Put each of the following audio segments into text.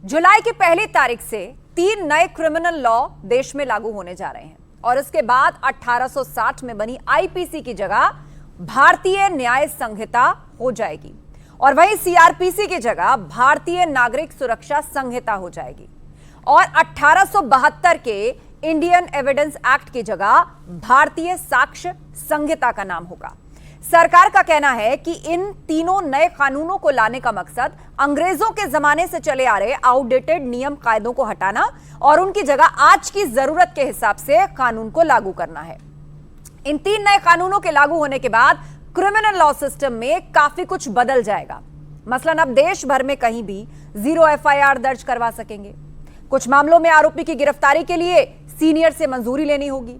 जुलाई की पहली तारीख से 3 नए क्रिमिनल लॉ देश में लागू होने जा रहे हैं और इसके बाद 1860 में बनी आईपीसी की जगह भारतीय न्याय संहिता हो जाएगी और वहीं सीआरपीसी की जगह भारतीय नागरिक सुरक्षा संहिता हो जाएगी और 1872 के इंडियन एविडेंस एक्ट की जगह भारतीय साक्ष्य संहिता का नाम होगा। सरकार का कहना है कि इन तीनों नए कानूनों को लाने का मकसद अंग्रेजों के जमाने से चले आ रहे आउटडेटेड नियम कायदों को हटाना और उनकी जगह आज की जरूरत के हिसाब से कानून को लागू करना है। इन 3 नए कानूनों के लागू होने के बाद क्रिमिनल लॉ सिस्टम में काफी कुछ बदल जाएगा। मसलन अब देश भर में कहीं भी 0 एफआईआर दर्ज करवा सकेंगे। कुछ मामलों में आरोपी की गिरफ्तारी के लिए सीनियर से मंजूरी लेनी होगी।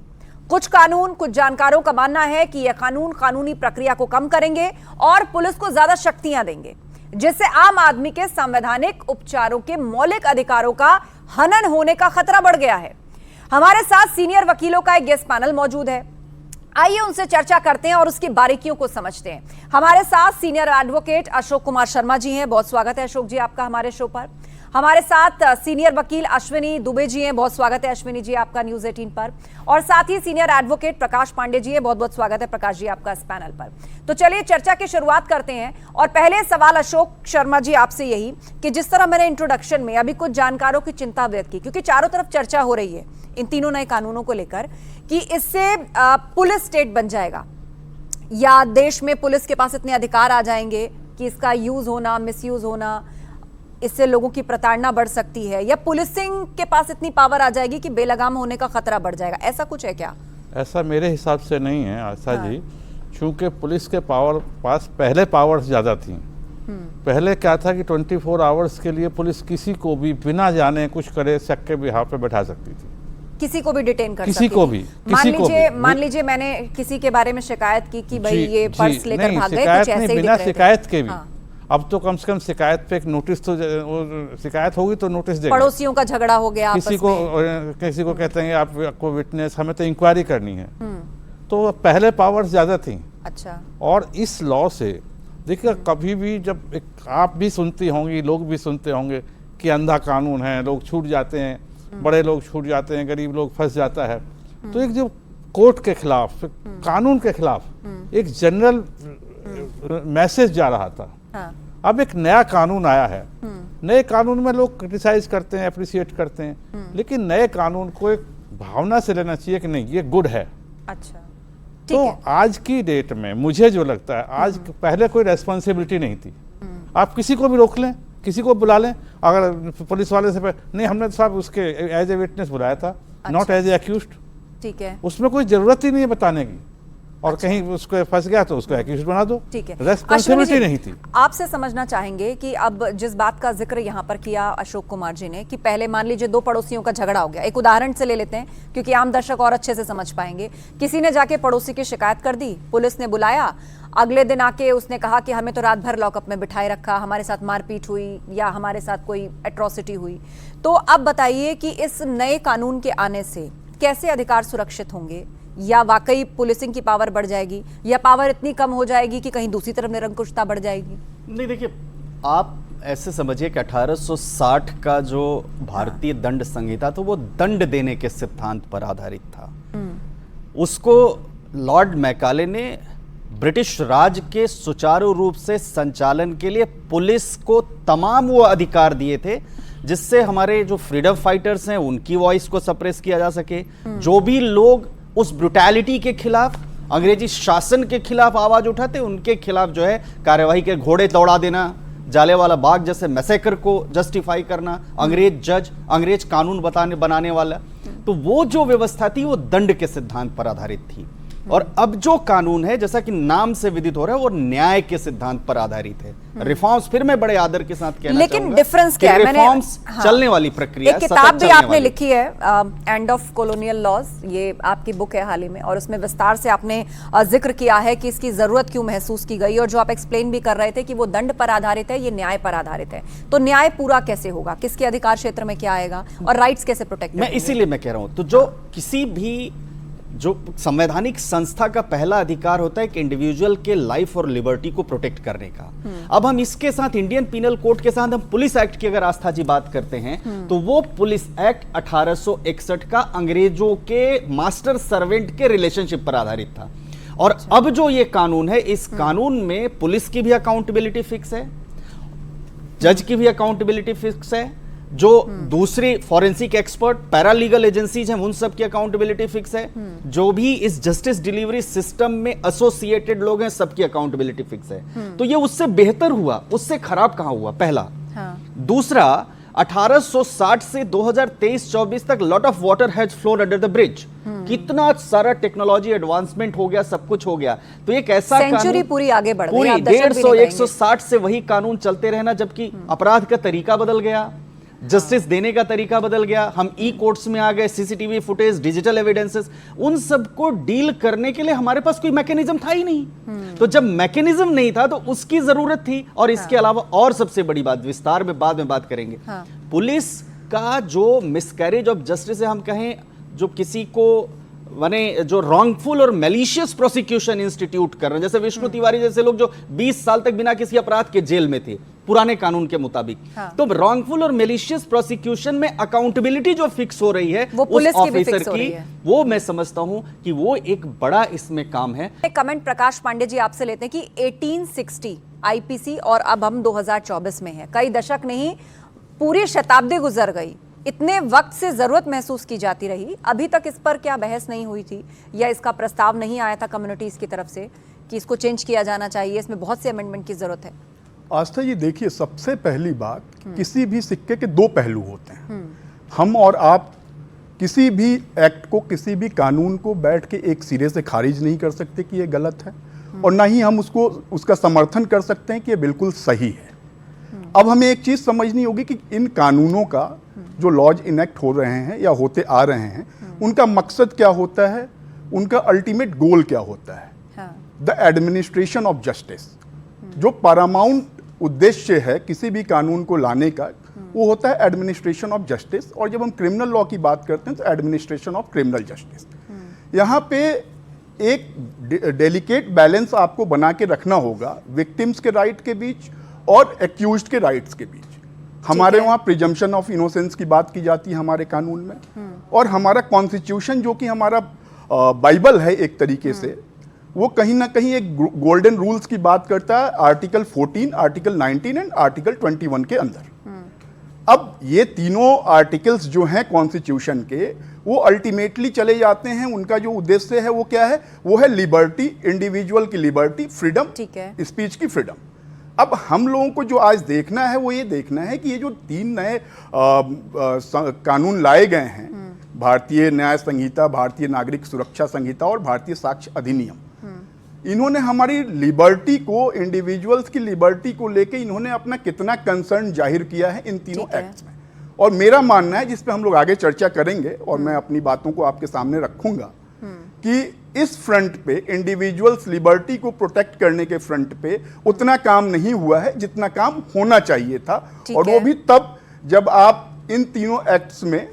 कुछ जानकारों का मानना है कि यह कानून कानूनी प्रक्रिया को कम करेंगे और पुलिस को ज्यादा शक्तियां देंगे, जिससे आम आदमी के संवैधानिक उपचारों के मौलिक अधिकारों का हनन होने का खतरा बढ़ गया है। हमारे साथ सीनियर वकीलों का एक गेस्ट पैनल मौजूद है। आइए उनसे चर्चा करते हैं और उसकी बारीकियों को समझते हैं। हमारे साथ सीनियर एडवोकेट अशोक कुमार शर्मा जी हैं। बहुत स्वागत है अशोक जी आपका हमारे शो पर। हमारे साथ सीनियर वकील अश्विनी दुबे जी हैं। बहुत स्वागत है अश्विनी जी आपका न्यूज 18 पर। और साथ ही सीनियर एडवोकेट प्रकाश पांडे जी हैं। बहुत बहुत स्वागत है प्रकाश जी आपका इस पैनल पर। तो चलिए चर्चा की शुरुआत करते हैं और पहले सवाल अशोक शर्मा जी आपसे यही कि जिस तरह मैंने इंट्रोडक्शन में अभी कुछ जानकारों की चिंता व्यक्त की, क्योंकि चारों तरफ चर्चा हो रही है इन तीनों नए कानूनों को लेकर कि इससे पुलिस स्टेट बन जाएगा या देश में पुलिस के पास इतने अधिकार आ जाएंगे कि इसका यूज होना, मिसयूज होना, इससे लोगों की प्रताड़ना बढ़ सकती है, या पुलिसिंग के पास इतनी पावर आ जाएगी कि बेलगाम होने का खतरा बढ़ जाएगा। ऐसा कुछ है क्या? ऐसा मेरे हिसाब से नहीं है आशा जी, क्योंकि पुलिस के पास पहले पावर्स ज़्यादा थी। पहले क्या था कि 24 आवर्स के लिए पुलिस किसी को भी बिना जाने कुछ करे शक के बिहाफ पे बैठा सकती थी, किसी को भी डिटेन कर किसी को भी। मान लीजिए मैंने किसी के बारे में शिकायत की कि भाई ये पर्स लेकर भाग गए, कुछ ऐसे ही बिना शिकायत के भी। अब तो कम से कम शिकायत पे एक नोटिस तो शिकायत होगी तो नोटिस देगा। पड़ोसियों का झगड़ा हो गया, किसी को कहते हैं आपको विटनेस, हमें तो इंक्वायरी करनी है, तो पहले पावर्स ज्यादा थी। अच्छा। और इस लॉ से देखिए, कभी भी जब आप भी सुनती होंगी, लोग भी सुनते होंगे कि अंधा कानून है, लोग छूट जाते हैं, बड़े लोग छूट जाते हैं, गरीब लोग फंस जाता है। तो एक जो कोर्ट के खिलाफ, कानून के खिलाफ एक जनरल मैसेज जा रहा था। अब एक नया कानून आया है, नए कानून में लोग क्रिटिसाइज करते हैं, अप्रिशिएट करते हैं, लेकिन नए कानून को एक भावना से लेना चाहिए कि नहीं ये गुड है। अच्छा। तो आज की डेट में मुझे जो लगता है, आज पहले कोई रेस्पॉन्सिबिलिटी नहीं थी। आप किसी को भी रोक लें, किसी को बुला लें, अगर पुलिस वाले से नहीं, हमने तो साहब उसके एज ए विटनेस बुलाया था, नॉट एज ए एक्यूज्ड। ठीक है, उसमें कोई जरूरत ही नहीं है बताने की, और कहीं उसको फंस गया तो उसको एक्यूज्ड बना दो। ठीक है, रेस्पॉन्सिबिलिटी नहीं थी। आपसे समझना चाहेंगे कि अब जिस बात का जिक्र यहाँ पर किया अशोक कुमार जी ने कि पहले मान लीजिए 2 पड़ोसियों का झगड़ा हो गया, एक उदाहरण से ले लेते हैं क्योंकि आम दर्शक और अच्छे से समझ पाएंगे। किसी ने जाके पड़ोसी की शिकायत कर दी, पुलिस ने बुलाया, अगले दिन आके उसने कहा कि हमें तो रात भर लॉकअप में बिठाए रखा, हमारे साथ मारपीट हुई या हमारे साथ कोई एट्रॉसिटी हुई। तो अब बताइए कि इस नए कानून के आने से कैसे अधिकार सुरक्षित होंगे, या वाकई पुलिसिंग की पावर बढ़ जाएगी, या पावर इतनी कम हो जाएगी कि कहीं दूसरी तरफ निरंकुशता बढ़ जाएगी? नहीं, देखिए आप ऐसे समझिए कि 1860 का जो भारतीय दंड संहिता तो वो दंड देने के सिद्धांत पर आधारित था। उसको लॉर्ड मैकाले ने ब्रिटिश राज के सुचारू रूप से संचालन के लिए पुलिस को तमाम वो अधिकार दिए थे जिससे हमारे जो फ्रीडम फाइटर्स हैं उनकी वॉइस को सप्रेस किया जा सके। जो भी लोग उस ब्रुटैलिटी के खिलाफ, अंग्रेजी शासन के खिलाफ आवाज उठाते, उनके खिलाफ जो है कार्यवाही के घोड़े दौड़ा देना, जालियांवाला बाग जैसे मैसेकर को जस्टिफाई करना, अंग्रेज जज, अंग्रेज कानून बनाने वाला, तो वो जो व्यवस्था थी वो दंड के सिद्धांत पर आधारित थी। और अब जो कानून है, जैसा कि नाम से विदित हो रहा है, वो न्याय के सिद्धांत पर आधारित है। रिफॉर्म्स, फिर मैं बड़े आदर के साथ कहना लेकिन डिफरेंस क्या है? रिफॉर्म्स चलने वाली प्रक्रिया, एक किताब भी आपने लिखी है एंड ऑफ कॉलोनियल लॉज, ये आपकी बुक है हाल ही में, और उसमें विस्तार से आपने जिक्र किया है कि इसकी जरूरत क्यों महसूस की गई, और जो आप एक्सप्लेन भी कर रहे थे कि वो दंड पर आधारित है, ये न्याय पर आधारित है। तो न्याय पूरा कैसे होगा, किसके अधिकार क्षेत्र में क्या आएगा, और राइट्स कैसे प्रोटेक्ट? मैं इसीलिए मैं कह रहा हूं, तो जो किसी भी जो संवैधानिक संस्था का पहला अधिकार होता है कि इंडिविजुअल के लाइफ और लिबर्टी को प्रोटेक्ट करने का। अब हम इसके साथ इंडियन पिनल कोड के साथ हम पुलिस एक्ट की अगर आस्था जी बात करते हैं तो वो पुलिस एक्ट 1861 का अंग्रेजों के मास्टर सर्वेंट के रिलेशनशिप पर आधारित था। और अब जो ये कानून है, इस कानून में पुलिस की भी अकाउंटेबिलिटी फिक्स है, जज की भी अकाउंटेबिलिटी फिक्स है, जो दूसरी फॉरेंसिक एक्सपर्ट पैरालीगल एजेंसीज हैं उन सब की अकाउंटेबिलिटी फिक्स है, जो भी इस जस्टिस डिलीवरी सिस्टम में एसोसिएटेड लोग हैं सबकी अकाउंटेबिलिटी फिक्स है। तो ये उससे बेहतर हुआ, उससे खराब कहां हुआ? पहला। दूसरा, 1860 से 2023-24 तक lot of water has flowed under the bridge. कितना सारा टेक्नोलॉजी एडवांसमेंट हो गया, सब कुछ हो गया। तो एक ऐसा सेंचुरी पूरी आगे बढ़ गई, पूरी आप दशक भी नहीं 150-160 से वही कानून चलते रहना, जबकि अपराध का तरीका बदल गया, जस्टिस देने का तरीका बदल गया, हम ई कोर्ट्स में आ गए, सीसीटीवी फुटेज, डिजिटल एविडेंसेस, उन सब को डील करने के लिए हमारे पास कोई मैकेनिज्म था ही नहीं। तो जब मैकेनिज्म नहीं था तो उसकी जरूरत थी। और इसके अलावा और सबसे बड़ी बात, विस्तार में बाद में बात करेंगे, पुलिस का जो मिसकैरेज ऑफ जस्टिस है, हम कहें जो किसी को माने जो रॉन्गफुल और मैलिशियस प्रोसिक्यूशन इंस्टीट्यूट कर रहे हैं, जैसे विष्णु तिवारी जैसे लोग जो 20 साल तक बिना किसी अपराध के जेल में थे पुराने कानून के मुताबिक। तो रॉन्गफुल और मैलिशियस प्रोसिक्यूशन में अकाउंटेबिलिटी जो फिक्स हो रही है वो पुलिस उस की भी ऑफिसर फिक्स हो रही है। वो मैं समझता हूं कि वो एक बड़ा इसमें काम है। एक कमेंट प्रकाश पांडे जी आपसे लेते हैं कि 1860 आईपीसी और अब हम 2024 में हैं, कई दशक नहीं पूरी शताब्दी गुजर गई, इतने वक्त से जरूरत महसूस की जाती रही, अभी तक इस पर क्या बहस नहीं हुई थी या इसका प्रस्ताव नहीं आया था कम्युनिटीज की तरफ से कि इसको चेंज किया जाना चाहिए, इसमें बहुत से अमेंडमेंट की जरूरत है? आस्था जी देखिए, सबसे पहली बात, किसी भी सिक्के के दो पहलू होते हैं। हम और आप किसी भी एक्ट को, किसी भी कानून को बैठ के एक सिरे से खारिज नहीं कर सकते कि ये गलत है, और ना ही हम उसका समर्थन कर सकते हैं कि ये बिल्कुल सही है। अब हमें एक चीज़ समझनी होगी कि इन कानूनों का जो लॉज इनेक्ट हो रहे हैं या होते आ रहे हैं, उनका मकसद क्या होता है, उनका अल्टीमेट गोल क्या होता है। द एडमिनिस्ट्रेशन ऑफ जस्टिस, जो पैरामाउंट उद्देश्य है किसी भी कानून को लाने का, वो होता है एडमिनिस्ट्रेशन ऑफ जस्टिस। और जब हम क्रिमिनल लॉ की बात करते हैं तो एडमिनिस्ट्रेशन ऑफ क्रिमिनल जस्टिस। यहाँ पे एक डेलिकेट बैलेंस आपको बना के रखना होगा विक्टिम्स के राइट के बीच और एक्यूज्ड के राइट्स के बीच। हमारे वहाँ प्रिजम्पशन ऑफ इनोसेंस की बात की जाती है हमारे कानून में, और हमारा कॉन्स्टिट्यूशन जो कि हमारा बाइबल है एक तरीके से, वो कहीं ना कहीं एक गोल्डन रूल्स की बात करता है, आर्टिकल 14, आर्टिकल 19 एंड आर्टिकल 21 के अंदर। अब ये तीनों आर्टिकल्स जो हैं कॉन्स्टिट्यूशन के, वो अल्टीमेटली चले जाते हैं, उनका जो उद्देश्य है वो क्या है, वो है लिबर्टी, इंडिविजुअल की लिबर्टी, फ्रीडम, स्पीच की फ्रीडम। अब हम लोगों को जो आज देखना है वो ये देखना है कि ये जो 3 नए कानून लाए गए हैं, भारतीय न्याय संहिता, भारतीय नागरिक सुरक्षा संहिता और भारतीय साक्ष्य अधिनियम, इन्होंने हमारी लिबर्टी को, इंडिविजुअल्स की लिबर्टी को लेके इन्होंने अपना कितना कंसर्न जाहिर किया है इन तीनों एक्ट्स में। और मेरा मानना है, जिस पे हम लोग आगे चर्चा करेंगे और मैं अपनी बातों को आपके सामने रखूंगा, कि इस फ्रंट पे, इंडिविजुअल्स लिबर्टी को प्रोटेक्ट करने के फ्रंट पे उतना काम नहीं हुआ है जितना काम होना चाहिए था। और वो भी तब जब आप इन तीनों एक्ट्स में,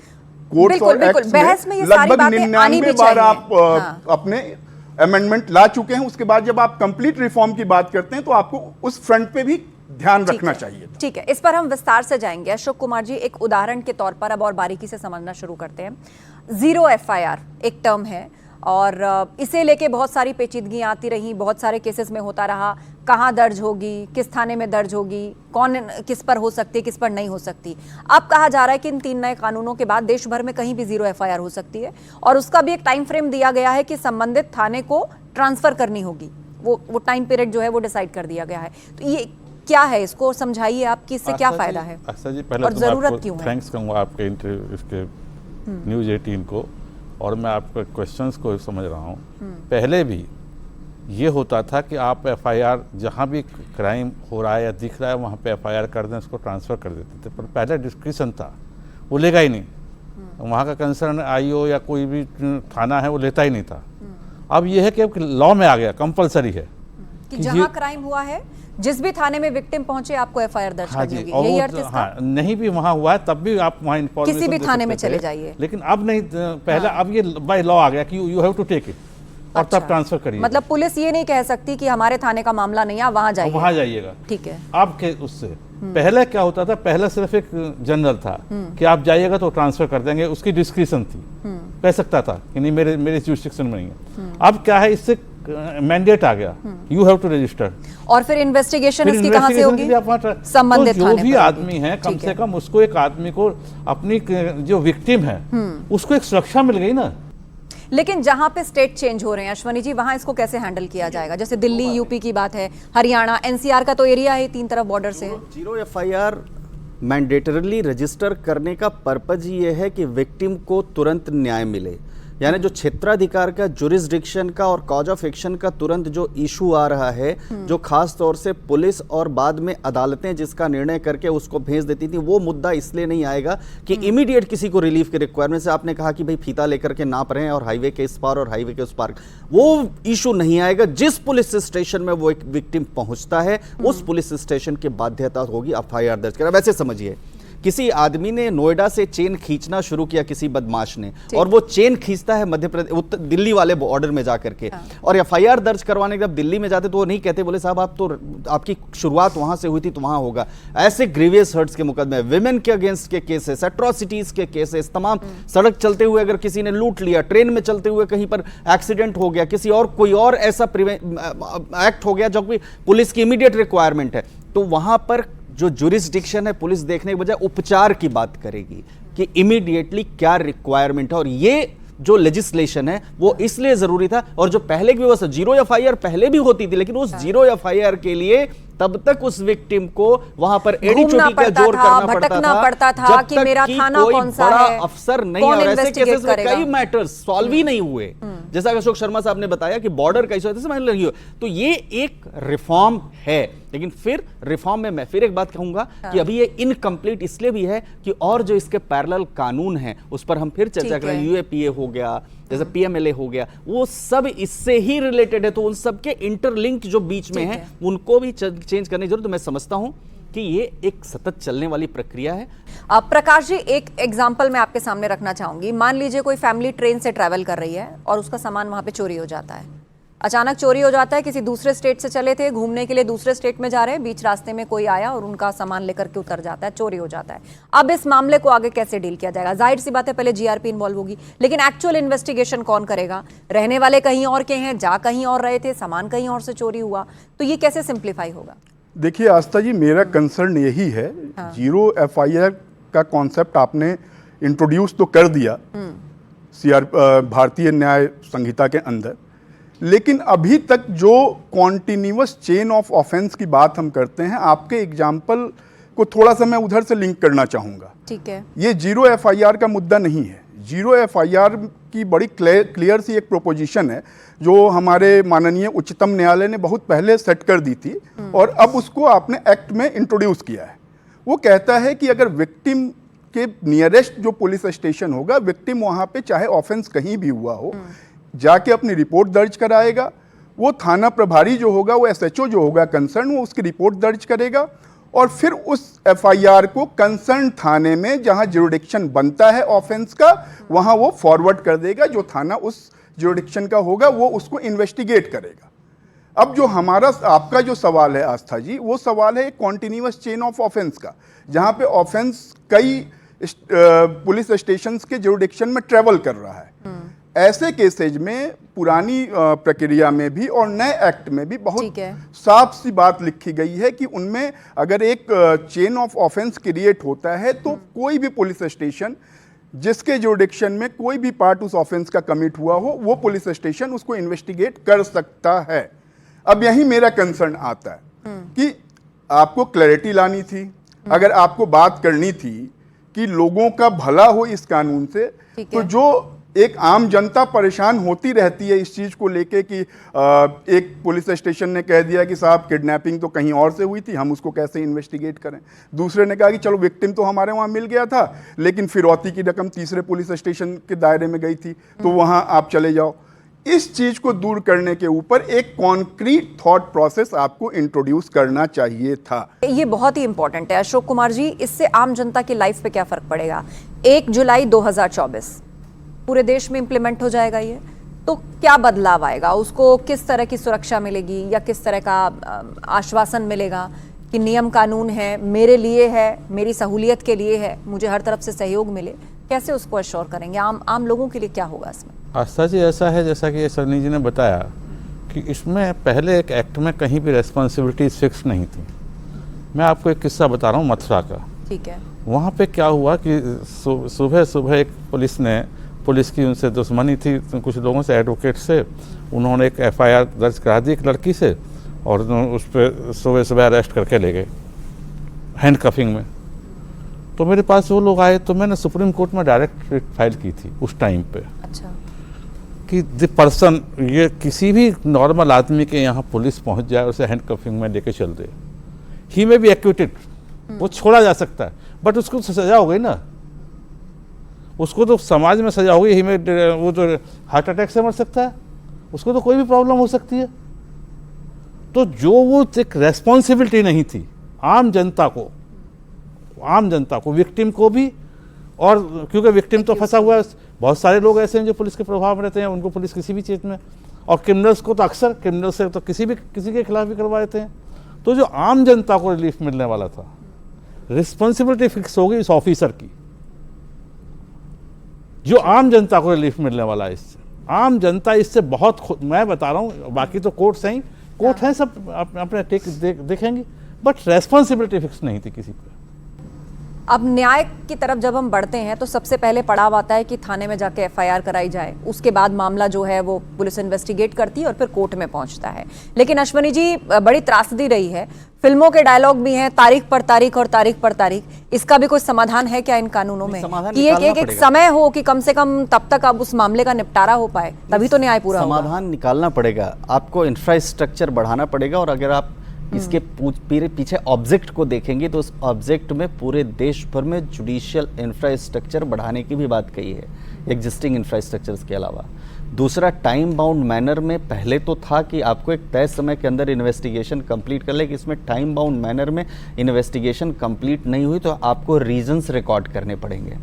कोर्ट्स और एक्ट्स में लगभग 99 बार आप अपने अमेंडमेंट ला चुके हैं। उसके बाद जब आप कंप्लीट रिफॉर्म की बात करते हैं तो आपको उस फ्रंट पे भी ध्यान रखना चाहिए। ठीक है, इस पर हम विस्तार से जाएंगे। अशोक कुमार जी, एक उदाहरण के तौर पर अब और बारीकी से समझना शुरू करते हैं। 0 FIR एक टर्म है और इसे लेके बहुत सारी पेचीदगियां आती रही, बहुत सारे केसेस में होता रहा, कहाँ दर्ज होगी, किस थाने में दर्ज होगी, कौन किस पर हो सकती है, किस पर नहीं हो सकती। अब कहा जा रहा है कि इन 3 नए कानूनों के बाद देश भर में कहीं भी 0 FIR हो सकती है, और उसका भी एक टाइम फ्रेम दिया गया है कि संबंधित थाने को ट्रांसफर करनी होगी। वो टाइम पीरियड जो है वो डिसाइड कर दिया गया है। तो ये क्या है, इसको समझाइए आप कि इससे क्या फायदा है और जरूरत क्यों है? थैंक्स कहूँगा आपके इसके न्यूज़ 18 को, और मैं आपके क्वेश्चंस को समझ रहा हूँ। पहले भी ये होता था कि आप FIR जहाँ भी क्राइम हो रहा है या दिख रहा है वहाँ पे FIR कर दें, उसको ट्रांसफ़र कर देते थे। पर पहले डिस्क्रिप्शन था, वो लेगा ही नहीं, वहाँ का कंसर्न IO या कोई भी थाना है वो लेता ही नहीं था। अब ये है कि लॉ में आ गया, कंपलसरी है कि जहाँ क्राइम हुआ है, जिस भी थाने में विक्टिम पहुंचे आपको एफआईआर दर्ज हाँ करनी जी, होगी, और यही वो अर्थ है इसका? हाँ, नहीं भी वहाँ हुआ है तब भी आप वहाँ इन्फॉर्मेशन किसी भी दे थाने में सकते चले थे। जाइए। लेकिन अब नहीं, पहले अब ये बाय लॉ आ गया कि you have to take it और अच्छा। तब ट्रांसफर करिए, मतलब पुलिस ये नहीं कह सकती कि हमारे थाने का मामला नहीं है, आप वहां जाइए। वहाँ जाइएगा। ठीक है। अब के उससे पहले क्या होता था, पहले सिर्फ एक जनरल था कि आप जाइएगा तो ट्रांसफर कर देंगे, उसकी डिस्क्रिप्शन थी, कह सकता था कि नहीं मेरे जुरिस्डिक्शन में नहीं है। अब क्या है, इससे मैंडेट आ गया, यू हैव टू रजिस्टर। और फिर इन्वेस्टिगेशन फिर इसकी कहाँ से investigation के लिए आप होगी? वहाँ संबंधित तो जो थाने भी पर आदमी होगी। है, कम ठीक से है। कम उसको, एक आदमी को अपनी जो विक्टिम है उसको एक सुरक्षा मिल गई ना। लेकिन जहां पे स्टेट चेंज हो रहे हैं अश्वनी जी, वहां इसको कैसे हैंडल किया जाएगा? जैसे दिल्ली, यूपी की बात है, हरियाणा, एनसीआर का तो एरिया है, तीन तरफ बॉर्डर से है। जीरो एफआईआर मैंडेटरली रजिस्टर करने का पर्पज ही ये है कि विक्टिम को तुरंत न्याय मिले। यानी जो क्षेत्राधिकार का, जुरिस्डिक्शन का और कॉज ऑफ एक्शन का तुरंत जो इशू आ रहा है, जो खास तौर से पुलिस और बाद में अदालतें जिसका निर्णय करके उसको भेज देती थी, वो मुद्दा इसलिए नहीं आएगा कि इमीडिएट किसी को रिलीफ की रिक्वायरमेंट से आपने कहा कि भाई फीता लेकर के नाप रहे हैं और हाईवे के इस पार और हाईवे के उस पार, वो इशू नहीं आएगा। जिस पुलिस स्टेशन में वो एक विक्टिम पहुंचता है, उस पुलिस स्टेशन की बाध्यता होगी एफआईआर दर्ज करा। वैसे समझिए, किसी आदमी ने नोएडा से चेन खींचना शुरू किया, किसी बदमाश ने, और वो चेन खींचता है मध्य प्रदेश दिल्ली वाले बॉर्डर में जाकर के, और एफआईआर दर्ज करवाने के जब दिल्ली में जाते तो वो नहीं कहते, बोले साहब आप तो, आपकी शुरुआत वहां से हुई थी तो वहां होगा। ऐसे ग्रीवियस हर्ट्स के मुकदमे, विमेन के अगेंस्ट के केसेस, एट्रोसिटीज के केसेस, तमाम सड़क चलते हुए अगर किसी ने लूट लिया, ट्रेन में चलते हुए कहीं पर एक्सीडेंट हो गया, किसी और कोई और ऐसा एक्ट हो गया जो कि पुलिस की इमीडिएट रिक्वायरमेंट है, तो वहां पर जो जुरिस्डिक्शन है पुलिस देखने के बजाय उपचार की बात करेगी कि इमीडिएटली क्या रिक्वायरमेंट है। और ये जो लेजिस्लेशन है वो इसलिए जरूरी था, और जो पहले की व्यवस्था, जीरो एफआईआर पहले भी होती थी, लेकिन उस जीरो एफआईआर के लिए तब तक उस विक्टिम को वहां पर एड़ी चोटी का जोर करना पड़ता था जब कि तक मेरा कि थाना कोई कौन सा बड़ा है, अफसर नहीं, कौन और ऐसे investigate केसेस में करेगा। कई मैटर्स सॉल्व ही नहीं हुए। जैसा अशोक शर्मा साहब ने बताया कि बॉर्डर कैसे होता है, समझ लगी। तो ये एक रिफॉर्म है, लेकिन फिर रिफॉर्म में मैं फिर एक बात कहूंगा कि अभी ये इनकम्प्लीट इसलिए भी है कि और जो इसके पैरेलल कानून हैं उस पर हम फिर चर्चा करें। यूएपीए हो गया, जैसे पीएमएलए हो गया, वो सब इससे ही रिलेटेड है, तो उन सब के इंटरलिंक जो बीच में है उनको भी चेंज करने की जरूरत। तो मैं समझता हूं कि ये एक सतत चलने वाली प्रक्रिया है। प्रकाश जी, एक एग्जांपल मैं आपके सामने रखना चाहूंगी। मान लीजिए कोई फैमिली ट्रेन से ट्रैवल कर रही है और उसका सामान वहां पे चोरी हो जाता है, अचानक चोरी हो जाता है। किसी दूसरे स्टेट से चले थे, घूमने के लिए दूसरे स्टेट में जा रहे हैं, बीच रास्ते में कोई आया और उनका सामान लेकर के उतर जाता है, चोरी हो जाता है। अब इस मामले को आगे कैसे डील किया जाएगा? जाहिर सी बात है पहले जीआरपी इन्वॉल्व होगी, लेकिन एक्चुअल इन्वेस्टिगेशन कौन करेगा? रहने वाले कहीं और के हैं, जा कहीं और रहे थे, सामान कहीं और से चोरी हुआ, तो ये कैसे सिंप्लीफाई होगा? देखिए आस्था जी, मेरा कंसर्न यही है, जीरो एफआईआर का कॉन्सेप्ट आपने इंट्रोड्यूस तो कर दिया भारतीय न्याय संहिता के अंदर, लेकिन अभी तक जो कॉन्टिन्यूअस चेन ऑफ ऑफेंस की बात हम करते हैं, आपके एग्जाम्पल को थोड़ा सा मैं उधर से लिंक करना चाहूँगा। ठीक है। ये जीरो एफआईआर का मुद्दा नहीं है। जीरो एफआईआर की बड़ी क्लियर सी एक प्रोपोजिशन है जो हमारे माननीय उच्चतम न्यायालय ने बहुत पहले सेट कर दी थी और अब उसको आपने एक्ट में इंट्रोड्यूस किया है। वो कहता है कि अगर विक्टिम के नियरेस्ट जो पुलिस स्टेशन होगा, विक्टिम वहाँ पे चाहे ऑफेंस कहीं भी हुआ हो, जाके अपनी रिपोर्ट दर्ज कराएगा। वो थाना प्रभारी जो होगा, वो एसएचओ जो होगा कंसर्न, वो उसकी रिपोर्ट दर्ज करेगा और फिर उस एफआईआर को कंसर्न थाने में जहां ज्यूरिडिक्शन बनता है ऑफेंस का, वहां वो फॉरवर्ड कर देगा। जो थाना उस ज्यूरिडिक्शन का होगा वो उसको इन्वेस्टिगेट करेगा। अब जो हमारा आपका जो सवाल है आस्था जी, वो सवाल है एक कॉन्टिन्यूअस चेन ऑफ ऑफेंस का, जहां पे ऑफेंस कई पुलिस स्टेशंस के ज्यूरिडिक्शन में ट्रेवल कर रहा है। ऐसे केसेज में पुरानी प्रक्रिया में भी और नए एक्ट में भी बहुत साफ सी बात लिखी गई है कि उनमें अगर एक चेन ऑफ ऑफेंस क्रिएट होता है तो कोई भी पुलिस स्टेशन जिसके ज्यूरिडिक्शन में कोई भी पार्ट उस ऑफेंस का कमिट हुआ हो, वो पुलिस स्टेशन उसको इन्वेस्टिगेट कर सकता है। अब यही मेरा कंसर्न आता है कि आपको क्लैरिटी लानी थी, अगर आपको बात करनी थी कि लोगों का भला हो इस कानून से, तो जो एक आम जनता परेशान होती रहती है इस चीज को लेके कि एक पुलिस स्टेशन ने कह दिया कि साहब किडनैपिंग तो कहीं और से हुई थी, हम उसको कैसे इन्वेस्टिगेट करें। दूसरे ने कहा कि चलो विक्टिम तो हमारे वहां मिल गया था, लेकिन फिरौती की रकम तीसरे पुलिस स्टेशन के दायरे में गई थी, तो वहां आप चले जाओ। इस चीज को दूर करने के ऊपर एक कॉन्क्रीट थॉट प्रोसेस आपको इंट्रोड्यूस करना चाहिए था। ये बहुत ही इंपॉर्टेंट है अशोक कुमार जी, इससे आम जनता की लाइफ पे क्या फर्क पड़ेगा? 1 जुलाई 2024 पूरे देश में इंप्लीमेंट हो जाएगा ये, तो क्या बदलाव आएगा? उसको किस तरह की सुरक्षा मिलेगी या किस तरह का आश्वासन मिलेगा कि नियम कानून है, मेरे लिए है, मेरी सहूलियत के लिए है, मुझे हर तरफ से सहयोग मिले? कैसे उसको अश्योर करेंगे? आम लोगों के लिए क्या होगा इसमें? आस्था जी, ऐसा है जैसा कि सनी जी ने बताया कि इसमें पहले एक एक्ट में कहीं भी रेस्पॉन्सिबिलिटीज फिक्स नहीं थी। मैं आपको एक किस्सा बता रहा हूँ मथुरा का। ठीक है। वहाँ पे क्या हुआ कि सुबह सुबह एक पुलिस की उनसे दुश्मनी थी तो कुछ लोगों से, एडवोकेट से, उन्होंने एक FIR दर्ज करा दी एक लड़की से और उस पर सुबह सुबह अरेस्ट करके ले गए हैंडकफिंग में। तो मेरे पास वो लोग आए तो मैंने सुप्रीम कोर्ट में डायरेक्ट रिट फाइल की थी उस टाइम पे। अच्छा। कि द पर्सन, ये किसी भी नॉर्मल आदमी के यहाँ पुलिस पहुँच जाए, उसे हैंडकफिंग में लेके चल दे, ही में बी एक्विटेड, वो छोड़ा जा सकता है, बट उसको सजा हो गई ना, उसको तो समाज में सजा हो गई। ही में वो तो हार्ट अटैक से मर सकता है, उसको तो कोई भी प्रॉब्लम हो सकती है। तो जो वो एक रेस्पॉन्सिबिलिटी नहीं थी आम जनता को, विक्टिम को भी, और क्योंकि विक्टिम तो फंसा हुआ है, बहुत सारे लोग ऐसे हैं जो पुलिस के प्रभाव में रहते हैं, उनको पुलिस किसी भी चीज़ में, और क्रिमिनल्स को तो अक्सर क्रिमिनल से तो किसी के खिलाफ भी करवा देते हैं। तो जो आम जनता को रिलीफ मिलने वाला था, रिस्पॉन्सिबिलिटी फिक्स हो गई इस ऑफिसर की, जो आम जनता को रिलीफ मिलने वाला है इससे। आम जनता इससे बहुत, मैं बता रहा हूँ, बाकी तो कोर्ट्स हैं सब अपने देखेंगे, बट रेस्पॉन्सिबिलिटी फिक्स नहीं थी किसी पे। अब न्याय की तरफ जब हम बढ़ते हैं तो सबसे पहले पड़ाव आता है कि थाने में जाके FIR कराई जाए, उसके बाद मामला जो है वो पुलिस इन्वेस्टिगेट करती है और फिर कोर्ट में पहुंचता है। लेकिन अश्वनी जी, बड़ी त्रासदी रही है, फिल्मों के डायलॉग भी हैं, तारीख पर तारीख और तारीख पर तारीख। इसका भी कोई समाधान है क्या इन कानूनों में कि एक समय हो कि कम से कम तब तक अब उस मामले का निपटारा हो पाए, तभी तो न्याय पूरा होगा? समाधान निकालना पड़ेगा, आपको इंफ्रास्ट्रक्चर बढ़ाना पड़ेगा। और अगर आप इसके पीछे ऑब्जेक्ट को देखेंगे तो उस ऑब्जेक्ट में पूरे देश भर में जुडिशियल इंफ्रास्ट्रक्चर बढ़ाने की भी बात कही है, एग्जिस्टिंग इंफ्रास्ट्रक्चर्स के अलावा। दूसरा, टाइम बाउंड मैनर में पहले तो था कि आपको एक तय समय के अंदर इन्वेस्टिगेशन कंप्लीट कर ले, कि इसमें टाइम बाउंड मैनर में इन्वेस्टिगेशन कंप्लीट नहीं हुई तो आपको रीजंस रिकॉर्ड करने पड़ेंगे।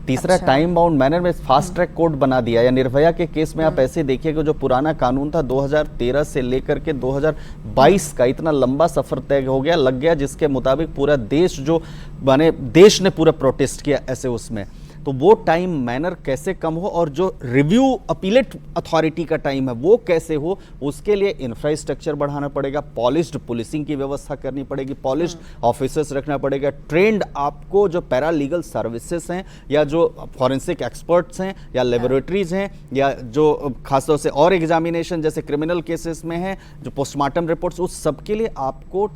तीसरा, अच्छा। टाइम बाउंड मैनर में फास्ट ट्रैक कोर्ट बना दिया, या निर्भया के केस में आप ऐसे देखिएगा, जो पुराना कानून था 2013 से लेकर के 2022 का इतना लंबा सफर तय हो गया, लग गया, जिसके मुताबिक पूरा देश जो बने, देश ने पूरा प्रोटेस्ट किया ऐसे उसमें। तो वो टाइम मैनर कैसे कम हो, और जो रिव्यू अपीलेट अथॉरिटी का टाइम है वो कैसे हो, उसके लिए इंफ्रास्ट्रक्चर बढ़ाना पड़ेगा, पॉलिश्ड पुलिसिंग की व्यवस्था करनी पड़ेगी, पॉलिश्ड ऑफिसर्स रखना पड़ेगा, ट्रेंड आपको जो पैरा लीगल सर्विसेज हैं, या जो फॉरेंसिक एक्सपर्ट्स हैं, या लेबोरेटरीज हैं, या जो खासतौर से और एग्जामिनेशन जैसे क्रिमिनल केसेस में हैं, जो पोस्टमार्टम रिपोर्ट्स, उस सब के लिए आपको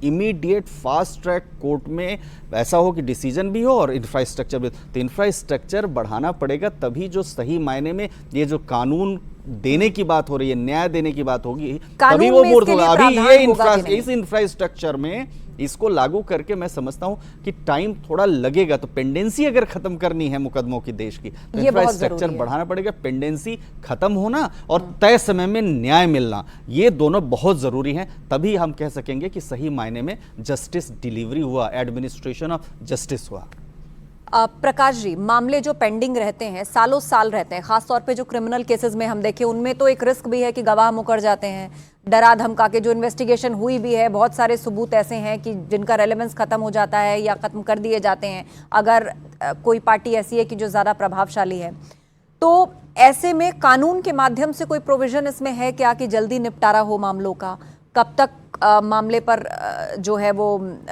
इमीडिएट फास्ट ट्रैक कोर्ट में ऐसा हो कि डिसीजन भी हो और इंफ्रास्ट्रक्चर भी। तो इंफ्रास्ट्रक्चर बढ़ाना पड़ेगा, तभी जो सही मायने में ये जो कानून देने की बात हो रही है, न्याय देने की बात होगी, तभी वो मूर्त होगा। अभी ये इस इंफ्रास्ट्रक्चर में इसको लागू करके मैं समझता हूं कि टाइम थोड़ा लगेगा। तो पेंडेंसी अगर खत्म करनी है मुकदमों की देश की, तो इंफ्रास्ट्रक्चर बढ़ाना पड़ेगा, पेंडेंसी खत्म होना और तय समय में न्याय मिलना, ये दोनों बहुत जरूरी हैं। तभी हम कह सकेंगे कि सही मायने में जस्टिस डिलीवरी हुआ, एडमिनिस्ट्रेशन ऑफ जस्टिस हुआ। प्रकाश जी, मामले जो पेंडिंग रहते हैं, सालों साल रहते हैं, खासतौर पे जो क्रिमिनल केसेस में हम देखें, उनमें तो एक रिस्क भी है कि गवाह मुकर जाते हैं, डरा धमका के। जो इन्वेस्टिगेशन हुई भी है, बहुत सारे सबूत ऐसे हैं कि जिनका रेलेवेंस खत्म हो जाता है या खत्म कर दिए जाते हैं अगर कोई पार्टी ऐसी है कि जो ज़्यादा प्रभावशाली है। तो ऐसे में कानून के माध्यम से कोई प्रोविजन इसमें है क्या कि जल्दी निपटारा हो मामलों का? कब तक मामले पर जो है वो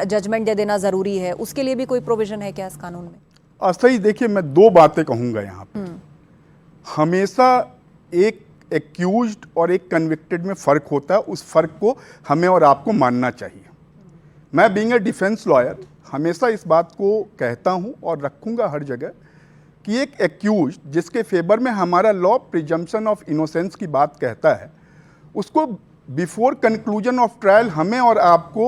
जजमेंट दे देना ज़रूरी है, उसके लिए भी कोई प्रोविजन है क्या इस कानून में? सही, देखिए मैं दो बातें कहूँगा यहाँ पे। हमेशा एक एक्यूज्ड और एक कन्विक्टेड में फ़र्क होता है, उस फ़र्क को हमें और आपको मानना चाहिए। मैं बीइंग ए डिफेंस लॉयर हमेशा इस बात को कहता हूँ और रखूँगा हर जगह कि एक एक्यूज्ड जिसके फेवर में हमारा लॉ प्रिजम्पशन ऑफ इनोसेंस की बात कहता है, उसको बिफोर कंक्लूजन ऑफ ट्रायल हमें और आपको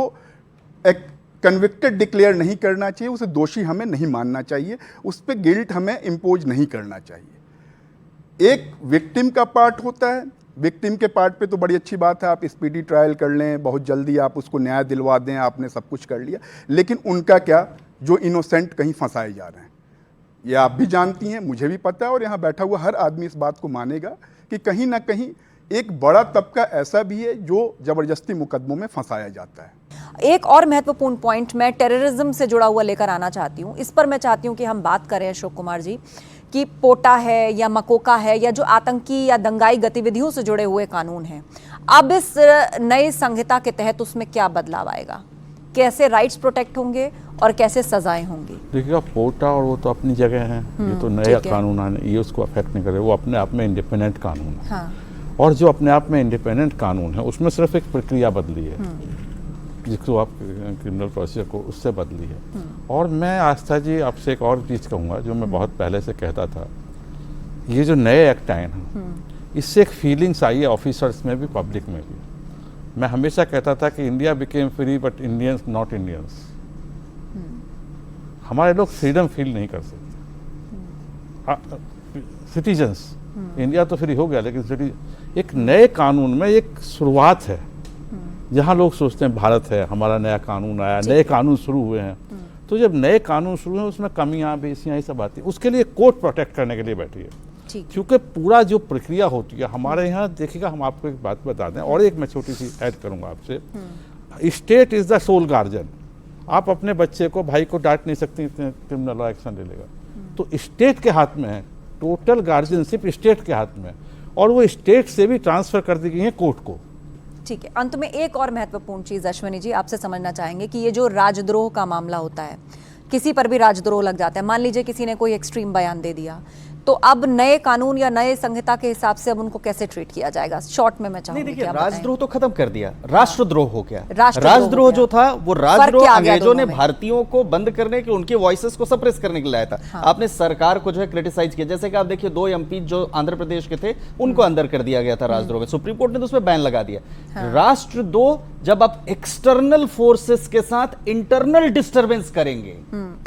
एक कन्विक्टेड डिक्लेयर नहीं करना चाहिए, उसे दोषी हमें नहीं मानना चाहिए, उस पर गिल्ट हमें इम्पोज नहीं करना चाहिए। एक विक्टिम का पार्ट होता है, विक्टिम के पार्ट पे तो बड़ी अच्छी बात है, आप स्पीडी ट्रायल कर लें, बहुत जल्दी आप उसको न्याय दिलवा दें, आपने सब कुछ कर लिया। लेकिन उनका क्या, जो इनोसेंट कहीं फंसाए जा रहे हैं, ये आप भी जानती हैं, मुझे भी पता है, और यहाँ बैठा हुआ हर आदमी इस बात को मानेगा कि कहीं ना कहीं एक बड़ा तबका ऐसा भी है जो जबरदस्ती मुकदमों में फंसाया जाता है। एक और महत्वपूर्ण पॉइंट मैं टेररिज्म से जुड़ा हुआ लेकर आना चाहती हूँ। इस पर मैं चाहती हूँ कि हम बात करें अशोक कुमार जी, कि पोटा है या मकोका है या जो आतंकी या दंगाई गतिविधियों से जुड़े हुए कानून हैं, अब इस नई संहिता के तहत उसमें क्या बदलाव आएगा, कैसे राइट्स प्रोटेक्ट होंगे और कैसे सजाएं होंगी? देखिएगा, पोटा और वो तो अपनी जगह है, ये तो नया कानून है, ये उसको अफेक्ट नहीं करे, वो अपने आप में इंडिपेंडेंट कानून है। हाँ। और जो अपने आप में इंडिपेंडेंट कानून है उसमें सिर्फ एक प्रक्रिया बदली है, जिसको आप क्रिमिनल प्रोसीजर को उससे बदली है। और मैं आस्था जी आपसे एक और चीज़ कहूँगा जो मैं बहुत पहले से कहता था, ये जो नए एक्ट आए हैं इससे एक फीलिंग्स आई है ऑफिसर्स में भी, पब्लिक में भी। मैं हमेशा कहता था कि India became free but Indians not Indians. हमारे लोग फ्रीडम फील नहीं कर सकते, सिटीजन्स। इंडिया तो फ्री हो गया, लेकिन एक नए कानून में एक शुरुआत है जहां लोग सोचते हैं भारत है, हमारा नया कानून आया, नए कानून शुरू हुए हैं। तो जब नए कानून शुरू हैं उसमें कमियां बेसियां ये सब आती हैं, उसके लिए कोर्ट प्रोटेक्ट करने के लिए बैठी है। क्योंकि पूरा जो प्रक्रिया होती है हमारे यहाँ, देखिएगा हम आपको एक बात बता दें, और एक मैं छोटी सी ऐड करूंगा आपसे। State is the sole guardian. आप अपने बच्चे को, भाई को डांट नहीं सकती, क्रिमिनल लॉ एक्शन ले लेगा। तो स्टेट के हाथ में है, टोटल गार्जियनशिप स्टेट के हाथ में है, और वो स्टेट से भी ट्रांसफर कर दी गई है कोर्ट को। ठीक है, अंत में एक और महत्वपूर्ण चीज अश्विनी जी आपसे समझना चाहेंगे कि ये जो राजद्रोह का मामला होता है, किसी पर भी राजद्रोह लग जाता है, मान लीजिए किसी ने कोई एक्सट्रीम बयान दे दिया, तो अब नए कानून या नए संहिता के हिसाब से अब उनको कैसे ट्रीट किया जाएगा? शॉर्ट में मैं चाहूंगी। नहीं, देखिए, राजद्रोह तो खत्म कर दिया, राष्ट्रद्रोह हो गया। राष्ट्रद्रोह राजद्रोह जो था वो राजद्रोह अंग्रेजों ने में? भारतीयों को बंद करने के, उनके वॉइसेस को सप्रेस करने के लिए लाया था। हाँ। आपने सरकार को जो है क्रिटिसाइज किया, जैसे कि आप देखिए 2 एमपी जो आंध्र प्रदेश के थे उनको अंदर कर दिया गया था राजद्रोह में, सुप्रीम कोर्ट ने तो उसमें बैन लगा दिया। हाँ। राष्ट्रद्रोह जब आप एक्सटर्नल फोर्सेस के साथ इंटरनल डिस्टर्बेंस करेंगे।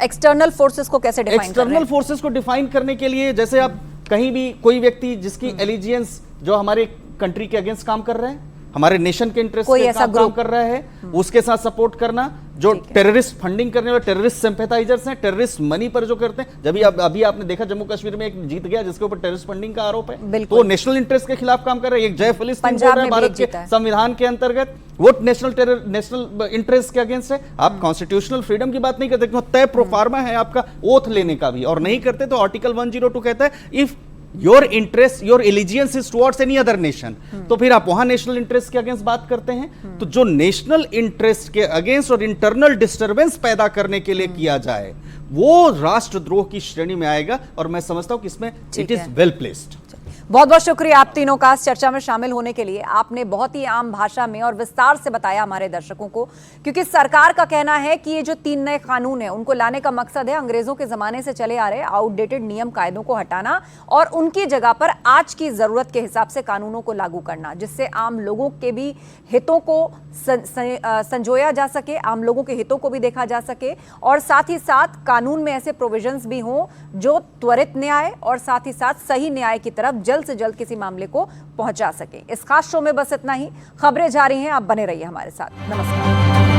एक्सटर्नल फोर्सेस को कैसे डिफाइन कर रहे हैं? एक्सटर्नल फोर्सेस को डिफाइन करने के लिए, जैसे आप कहीं भी कोई व्यक्ति जिसकी एलिजियंस जो हमारे कंट्री के अगेंस्ट काम कर रहे हैं, हमारे नेशन के इंटरेस्ट के काम कर रहा है, उसके साथ सपोर्ट करना। जो टेररिस्ट फंडिंग करने वाले टेररिस्ट सिंपैथाइजर्स हैं, टेररिस्ट मनी पर जो करते हैं, जब अभी आपने देखा जम्मू कश्मीर में एक जीत गया जिसके ऊपर टेररिस्ट फंडिंग का आरोप है, तो नेशनल इंटरेस्ट के खिलाफ काम कर रहे हैं। एक जय फिलिस्तीन बोल रहे हैं भारत के संविधान के अंतर्गत, वो नेशनल इंटरेस्ट के अगेंस्ट है। आप कॉन्स्टिट्यूशनल फ्रीडम की बात नहीं करते, क्योंकि तय प्रोफार्मा है आपका ओथ लेने का भी, और नहीं करते तो आर्टिकल 102 कहता है if your interest, your allegiance is towards any other nation, तो फिर आप वहां नेशनल इंटरेस्ट के अगेंस्ट बात करते हैं। तो जो नेशनल इंटरेस्ट के अगेंस्ट और इंटरनल डिस्टर्बेंस पैदा करने के लिए किया जाए, वो राष्ट्रद्रोह की श्रेणी में आएगा, और मैं समझता हूं कि इसमें इट इज वेल प्लेस्ड। बहुत बहुत शुक्रिया आप तीनों का इस चर्चा में शामिल होने के लिए। आपने बहुत ही आम भाषा में और विस्तार से बताया हमारे दर्शकों को, क्योंकि सरकार का कहना है कि ये जो 3 नए कानून हैं उनको लाने का मकसद है अंग्रेजों के जमाने से चले आ रहे आउटडेटेड नियम कायदों को हटाना और उनकी जगह पर आज की जरूरत के हिसाब से कानूनों को लागू करना, जिससे आम लोगों के भी हितों को संजोया जा सके, आम लोगों के हितों को भी देखा जा सके, और साथ ही साथ कानून में ऐसे प्रोविजंस भी हों जो त्वरित न्याय और साथ ही साथ सही न्याय की तरफ जल्द से जल्द किसी मामले को पहुंचा सके। इस खास शो में बस इतना ही। खबरें जारी हैं, आप बने रहिए हमारे साथ। नमस्कार।